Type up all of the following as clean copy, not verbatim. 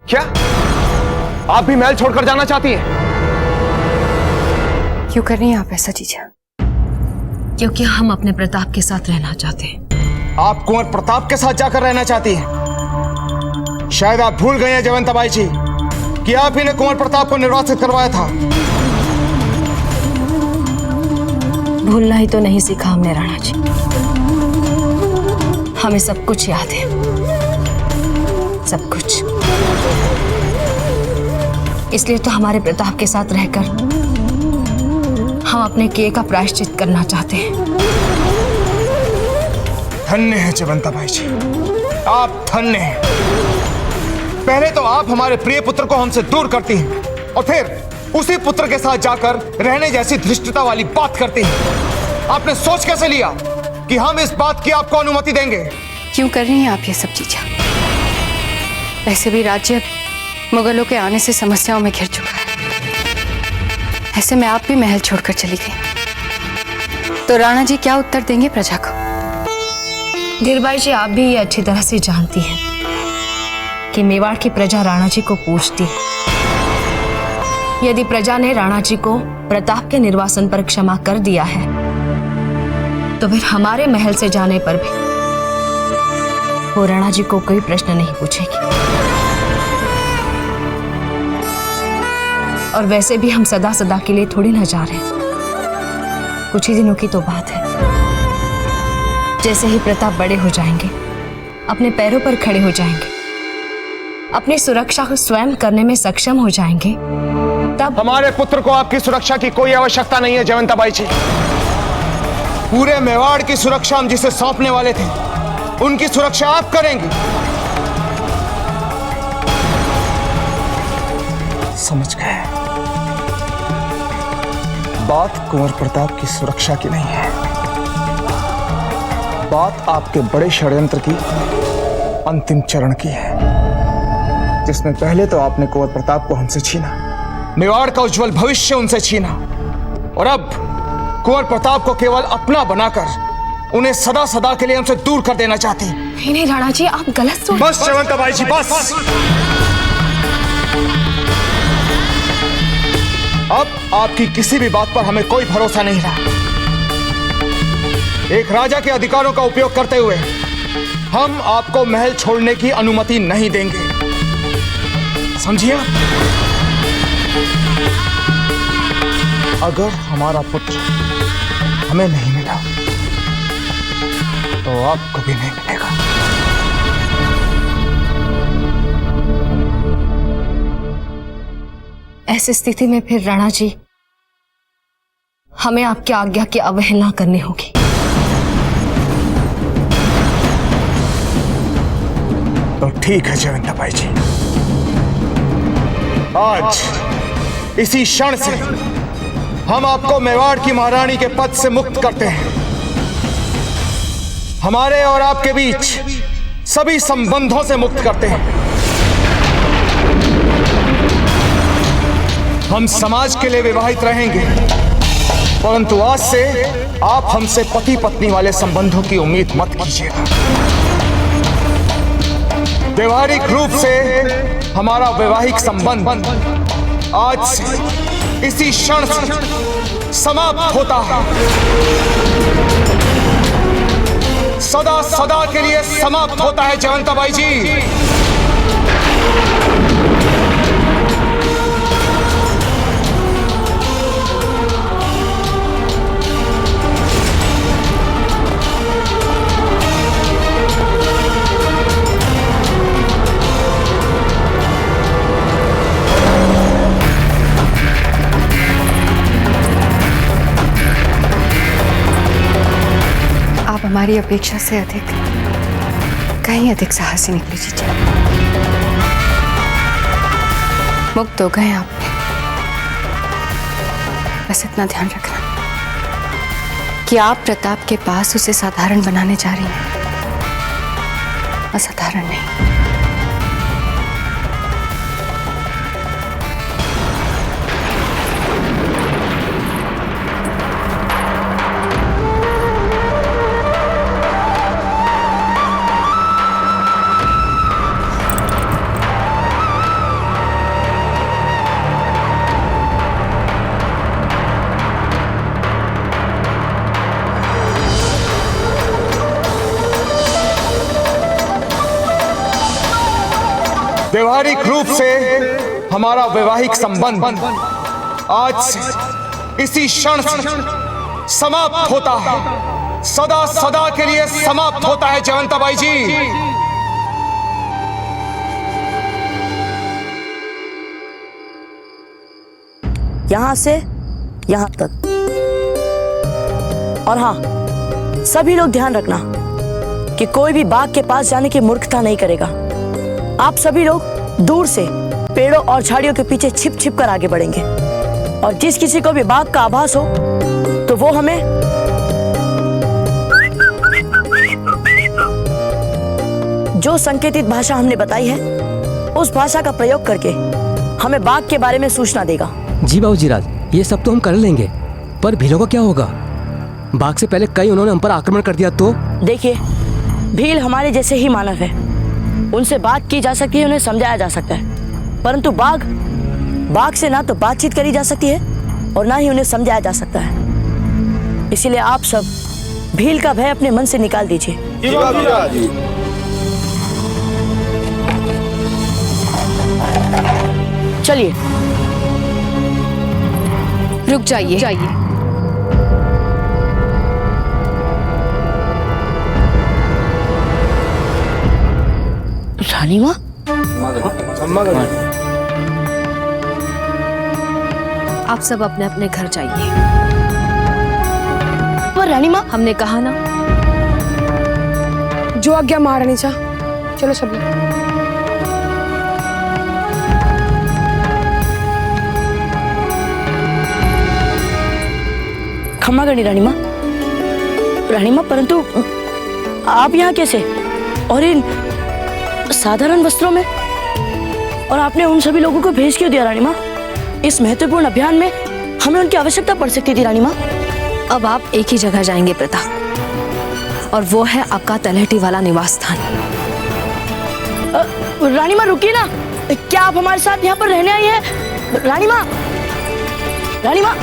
क्या आप भी महल छोड़कर जाना चाहती हैं? क्यों कर रही हैं आप ऐसा जीजा? क्योंकि हम अपने प्रताप के साथ रहना चाहते हैं। आप कुंवर प्रताप के साथ जाकर रहना चाहती हैं? शायद आप भूल गए हैं जयवंताबाई जी कि आप ही ने कुंवर प्रताप को निर्वासित करवाया था। भूलना ही तो नहीं सीखा हमने राणा जी, हमें सब कुछ याद है, सब कुछ। इसलिए तो हमारे प्रताप के साथ रहकर हम अपने किए का प्रायश्चित करना चाहते हैं। धन्य है जयवंताबाई जी, आप धन्य हैं। पहले तो आप हमारे प्रिय पुत्र को हमसे दूर करती हैं और फिर उसी पुत्र के साथ जाकर रहने जैसी धृष्टता वाली बात करती हैं। आपने सोच कैसे लिया कि हम इस बात की आपको अनुमति देंगे? क्यों कर रही हैं आप ये सब जीजा? वैसे भी राज्य मुगलों के आने से समस्याओं में घिर चुका है। ऐसे में आप भी महल छोड़कर चली गई तो राणा जी क्या उत्तर देंगे प्रजा को? धीरबाई जी, आप भी ये अच्छी तरह से जानती हैं कि मेवाड़ की प्रजा राणा जी को पूछती है। यदि प्रजा ने राणा जी को प्रताप के निर्वासन पर क्षमा कर दिया है तो फिर हमारे महल से जाने पर भी वो राणा जी को कोई प्रश्न नहीं पूछेगी। और वैसे भी हम सदा सदा के लिए थोड़ी ना जा रहे, कुछ ही दिनों की तो बात है। जैसे ही प्रताप बड़े हो जाएंगे, अपने पैरों पर खड़े हो जाएंगे, अपनी सुरक्षा को स्वयं करने में सक्षम हो जाएंगे, तब हमारे पुत्र को आपकी सुरक्षा की कोई आवश्यकता नहीं है जयवंताबाई जी। पूरे मेवाड़ की सुरक्षा हम जिसे सौंपने वाले थे उनकी सुरक्षा आप करेंगी। समझ गए, बात कुंवर प्रताप की सुरक्षा की नहीं है, बात आपके बड़े षड्यंत्र की अंतिम चरण की है, जिसमें पहले तो आपने कुंवर प्रताप को हमसे छीना, मेवाड़ का उज्जवल भविष्य उनसे छीना, और अब कुंवर प्रताप को केवल अपना बनाकर उन्हें सदा सदा के लिए हमसे दूर कर देना चाहते हैं। नहीं नहीं राणा जी, आप गलत सोच। बस जयवंताबाई जी, बस। अब आपकी किसी भी बात पर हमें कोई भरोसा नहीं रहा। एक राजा के अधिकारों का उपयोग करते हुए हम आपको महल छोड़ने की अनुमति नहीं देंगे, समझिए? अगर हमारा पुत्र हमें नहीं मिला तो आपको भी नहीं मिलेगा। ऐसी स्थिति में फिर राणा जी हमें आपकी आज्ञा की अवहेलना करनी होगी। तो ठीक है जयवंताबाई जी, आज इसी क्षण से हम आपको मेवाड़ की महारानी के पद से मुक्त करते हैं। हमारे और आपके बीच सभी संबंधों से मुक्त करते हैं। हम समाज के लिए विवाहित रहेंगे, परंतु आज से आप हमसे पति पत्नी वाले संबंधों की उम्मीद मत कीजिएगा। व्यवहारिक रूप से हमारा वैवाहिक संबंध आज से इसी क्षण से समाप्त होता है, सदा सदा के लिए समाप्त होता है जयवंताबाई जी। आप हमारी अपेक्षा से अधिक, कहीं अधिक साहसी निकली जीजा। मुक्त हो गए आप, बस इतना ध्यान रखना कि आप प्रताप के पास उसे साधारण बनाने जा रही हैं, असाधारण नहीं। व्यवहारिक रूप से हमारा वैवाहिक संबंध आज से इसी क्षण से समाप्त होता है, सदा सदा के लिए समाप्त होता है जयवंताबाई जी। यहां से यहां तक। और हाँ, सभी लोग ध्यान रखना कि कोई भी बाघ के पास जाने की मूर्खता नहीं करेगा। आप सभी लोग दूर से पेड़ों और झाड़ियों के पीछे छिप छिप कर आगे बढ़ेंगे और जिस किसी को भी बाघ का आभास हो तो वो हमें जो संकेतित भाषा हमने बताई है उस भाषा का प्रयोग करके हमें बाघ के बारे में सूचना देगा। जी बाबूजी राज, ये सब तो हम कर लेंगे, पर भीलों का क्या होगा? बाघ से पहले कई उन्होंने हम पर आक्रमण कर दिया तो? देखिए, भील हमारे जैसे ही मानव है, उनसे बात की जा सकती है, उन्हें समझाया जा सकता है, परंतु बाघ से ना तो बातचीत करी जा सकती है और ना ही उन्हें समझाया जा सकता है। इसीलिए आप सब भील का भय अपने मन से निकाल दीजिए। चलिए। रुक जाइए। रानी माँ, आप सब अपने अपने घर जाइए। पर रानी माँ, हमने कहा ना, जो आज्ञा महारानी सा। चलो सब लोग। क्षमा करनी रानी माँ। रानी माँ, परंतु आप यहाँ कैसे और इन साधारण वस्त्रों में? और आपने उन सभी लोगों को भेज क्यों दिया रानी माँ? इस महत्वपूर्ण अभियान में हमें उनकी आवश्यकता पड़ सकती थी रानी माँ। अब आप एक ही जगह जाएंगे प्रताप, और वो है आपका तलहटी वाला निवास स्थान। रानी माँ रुकिए ना, क्या आप हमारे साथ यहाँ पर रहने आई हैं? रानी माँ, रानी माँ।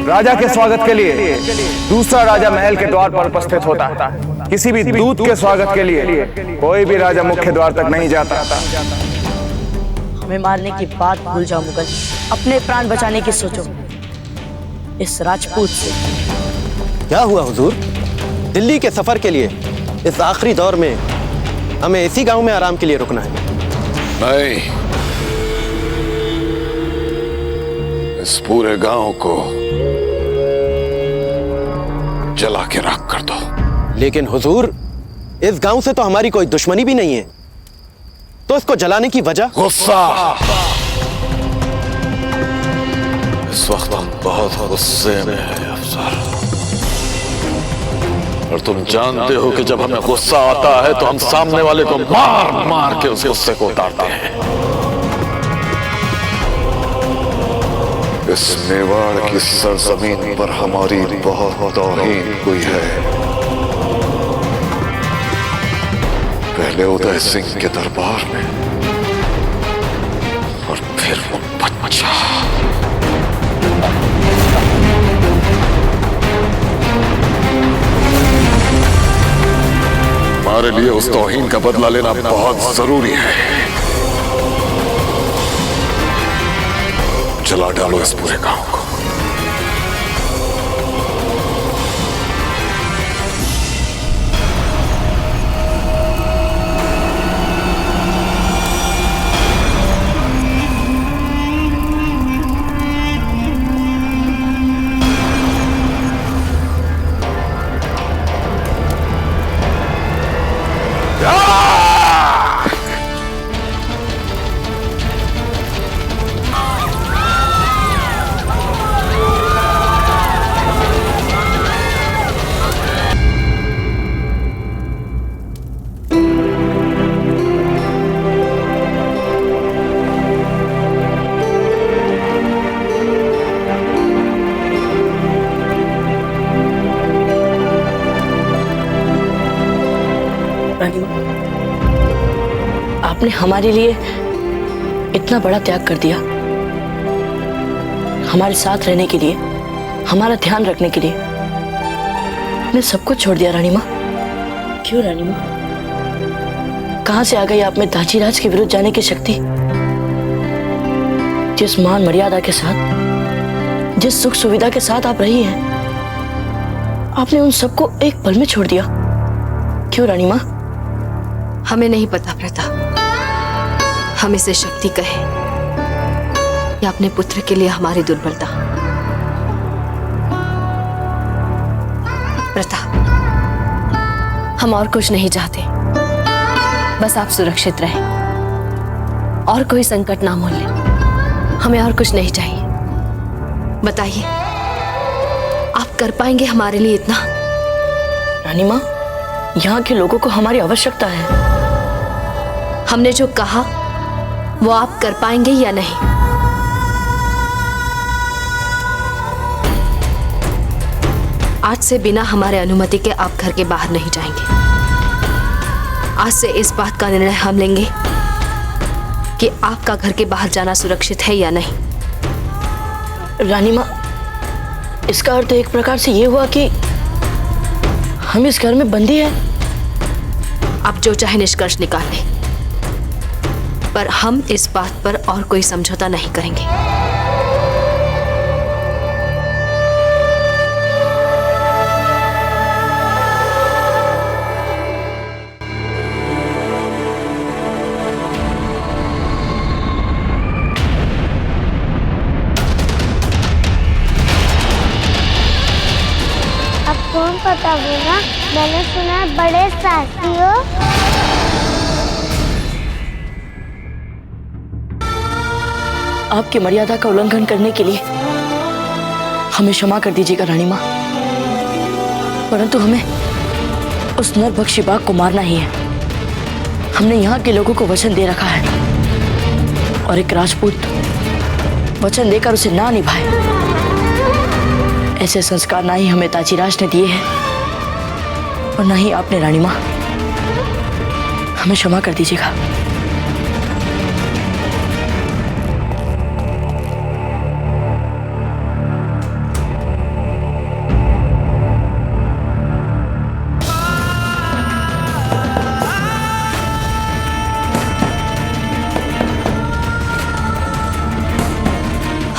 राजा के स्वागत के लिए दूसरा राजा महल के द्वार पर उपस्थित होता है। किसी भी दूत के स्वागत के लिए कोई भी राजा मुख्य द्वार तक नहीं जाता। हमें मारने की बात भूल जाओ मुगल, अपने प्राण बचाने की सोचो इस राजपूत से। क्या हुआ हुजूर? दिल्ली के सफर के लिए इस आखिरी दौर में हमें इसी गांव में आराम के लिए रुकना है? नहीं, इस पूरे गांव को जला के राख कर दो। लेकिन हुजूर, इस गांव से तो हमारी कोई दुश्मनी भी नहीं है, तो इसको जलाने की वजह? गुस्सा। इस वक्त हम बहुत गुस्से में हैं अफसर, और तुम जानते हो कि जब हमें गुस्सा आता है तो हम सामने वाले को मार मार के उस गुस्से को उतारते हैं। इस मेवाड़ की सरजमीन पर हमारी बहुत तौहीन हुई है। पहले उदय सिंह के दरबार में और फिर वो बच्चा। हमारे लिए उस तौहीन का बदला लेना बहुत जरूरी है। जला डालो इस पूरे गांव को। आपने हमारे लिए इतना बड़ा त्याग कर दिया, हमारे साथ रहने के लिए, हमारा ध्यान रखने के लिए ने सब कुछ छोड़ दिया रानी माँ। क्यों रानी माँ? कहां से आ गई आप में दाजीराज के विरुद्ध जाने की शक्ति? जिस मान मर्यादा के साथ, जिस सुख सुविधा के साथ आप रही हैं, आपने उन सबको एक पल में छोड़ दिया। क्यों रानी माँ? हमें नहीं पता प्रताप, हम इसे शक्ति कहे या अपने पुत्र के लिए हमारी दुर्बलता। प्रताप, हम और कुछ नहीं चाहते, बस आप सुरक्षित रहें और कोई संकट ना मोल ले। हमें और कुछ नहीं चाहिए। बताइए, आप कर पाएंगे हमारे लिए इतना? रानी माँ, यहाँ के लोगों को हमारी आवश्यकता है। हमने जो कहा वो आप कर पाएंगे या नहीं? आज से बिना हमारे अनुमति के आप घर के बाहर नहीं जाएंगे। आज से इस बात का निर्णय हम लेंगे कि आपका घर के बाहर जाना सुरक्षित है या नहीं। रानी माँ, इसका अर्थ एक प्रकार से ये हुआ कि हम इस घर में बंदी हैं। आप जो चाहे निष्कर्ष निकाल लें, पर हम इस बात पर और कोई समझौता नहीं करेंगे। अब कौन पता होगा? मैंने सुना है बड़े साथी हो। आपकी मर्यादा का उल्लंघन करने के लिए हमें क्षमा कर दीजिएगा रानी माँ, परंतु हमें उस नरभक्षी बाघ को मारना ही है। हमने यहाँ के लोगों को वचन दे रखा है और एक राजपूत वचन देकर उसे ना निभाए, ऐसे संस्कार ना ही हमें दाजीराज ने दिए हैं और ना ही आपने रानी माँ। हमें क्षमा कर दीजिएगा।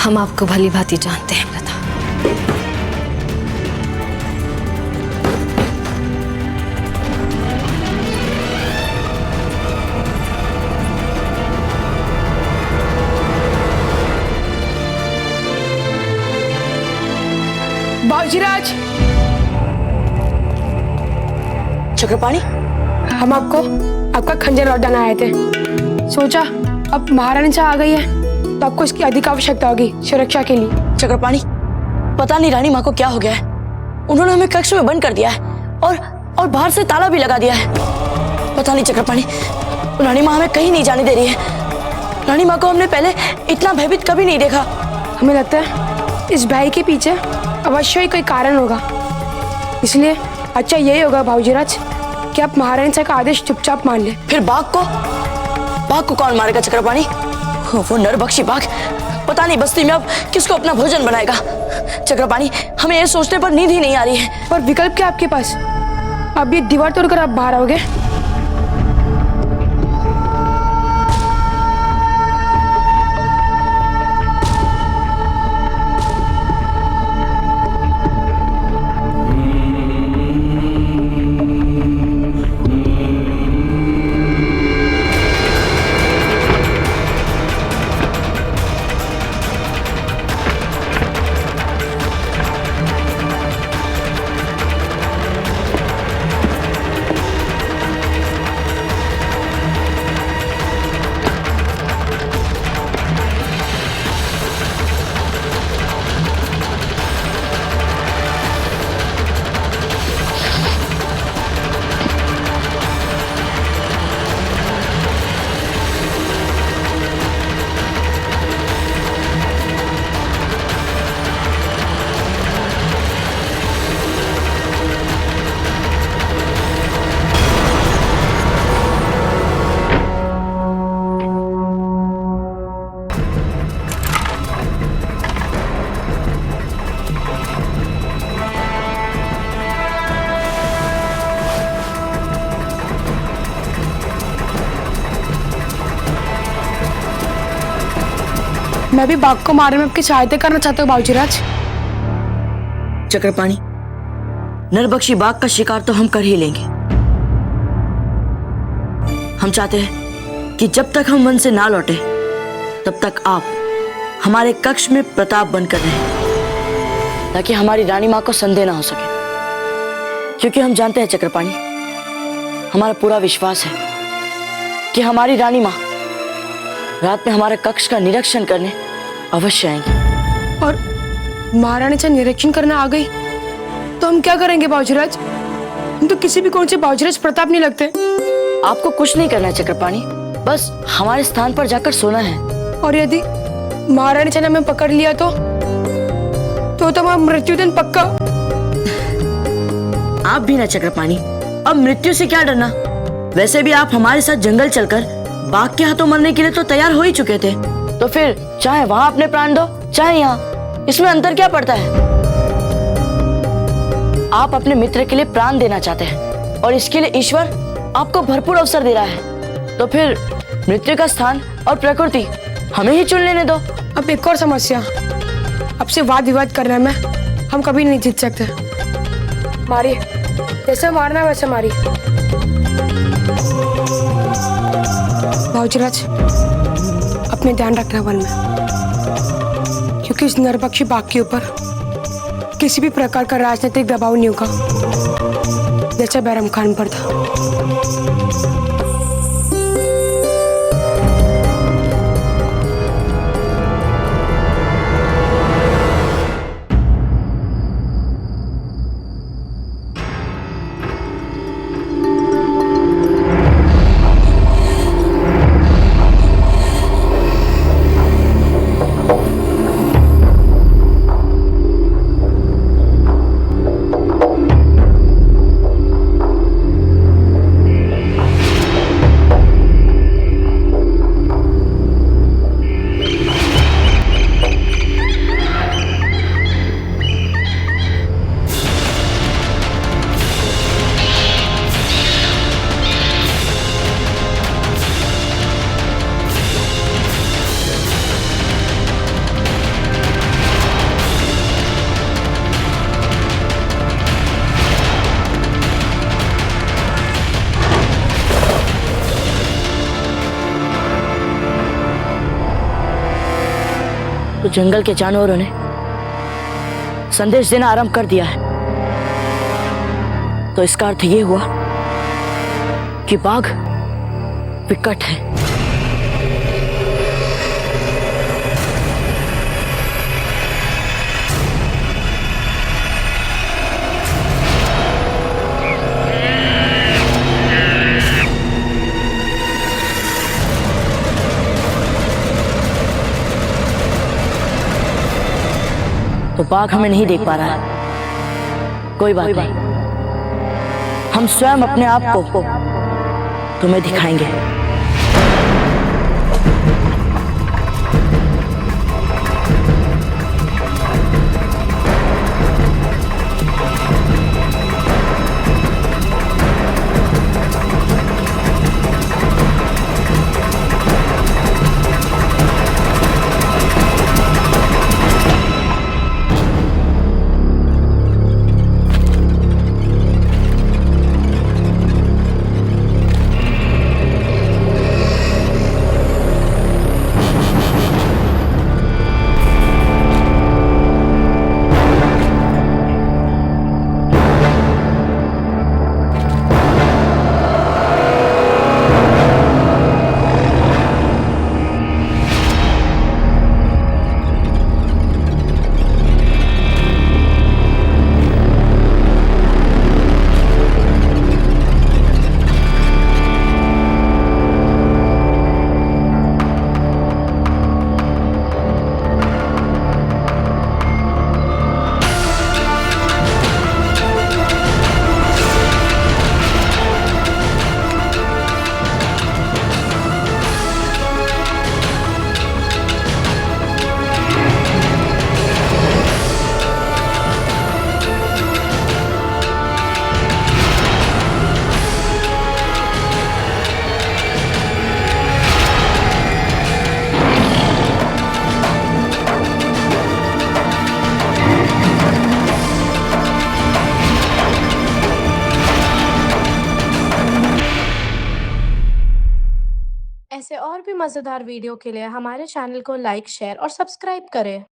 हम आपको भली भांति जानते हैं प्रताप। बाबूजीराज, चक्रपाणी, हम आपका खंजर लौटाने आए थे। सोचा अब महारानी आ गई है तो आपको इसकी अधिक आवश्यकता होगी सुरक्षा के लिए। चक्रपाणी, पता नहीं रानी माँ को क्या हो गया है। उन्होंने हमें कक्ष में बंद कर दिया है और बाहर से ताला भी लगा दिया है। पता नहीं चक्रपाणी, रानी माँ हमें कहीं नहीं जाने दे रही है। रानी माँ को हमने पहले इतना भयभीत कभी नहीं देखा। हमें लगता है इस भय के पीछे अवश्य ही कोई कारण होगा, इसलिए अच्छा यही होगा बाबूजीराज कि आप महारानी का आदेश चुपचाप मान ले। फिर बाघ को कौन मारेगा चक्रपाणी? वो नरभक्षी बाघ पता नहीं बस्ती में अब किसको अपना भोजन बनाएगा। चक्रपाणी, हमें ये सोचने पर नींद ही नहीं आ रही है। पर विकल्प क्या आपके पास? अब ये दीवार तोड़कर आप बाहर आओगे? मैं भी बाघ को मारने में आपकी सहायता करना चाहता हूँ बाबूजीराज। चक्रपाणी, नरबक्षी बाघ का शिकार तो हम कर ही लेंगे। हम चाहते हैं कि जब तक हम वन से ना लौटे तब तक आप हमारे कक्ष में प्रताप बनकर रहें, ताकि हमारी रानी माँ को संदेह ना हो सके। क्योंकि हम जानते हैं चक्रपाणी, हमारा पूरा विश्वास है कि हमारी रानी माँ रात में हमारे कक्ष का निरीक्षण करने अवश्य आएंगी। और महारानी से निरीक्षण करने आ गई तो हम क्या करेंगे बाबूजीराज? हम तो किसी भी कौन से बाबूजीराज प्रताप नहीं लगते। आपको कुछ नहीं करना है चक्रपाणी, बस हमारे स्थान पर जाकर सोना है। और यदि महारानी ने हमें पकड़ लिया तो हमारा मृत्युदंड पक्का। आप भी ना चक्रपाणी, अब मृत्यु से क्या डरना? वैसे भी आप हमारे साथ जंगल चलकर बाघ के हाथों मरने के लिए तो तैयार हो ही चुके थे, तो फिर चाहे वहां अपने प्राण दो चाहे यहाँ, इसमें अंतर क्या पड़ता है? आप अपने मित्र के लिए प्राण देना चाहते हैं और इसके लिए ईश्वर आपको भरपूर अवसर दे रहा है, तो फिर मृत्यु का स्थान और प्रकृति हमें ही चुन लेने दो। अब एक और समस्या, आपसे वाद विवाद करने में हम कभी नहीं जीत सकते। मारिए, जैसे मारना वैसे मारिए। बाबूजीराज, अपने ध्यान रखना वन में, क्योंकि इस नरबक्षी बाघ के ऊपर किसी भी प्रकार का राजनीतिक दबाव नहीं होगा जैसा बैरम खान पर था। तो जंगल के जानवरों ने संदेश देना आरंभ कर दिया है, तो इसका अर्थ ये हुआ कि बाघ विकट है। तो बाघ हमें नहीं देख पा रहा है, कोई बात नहीं, हम स्वयं अपने आप को तुम्हें दिखाएंगे। और भी मज़ेदार वीडियो के लिए हमारे चैनल को लाइक, शेयर और सब्सक्राइब करें।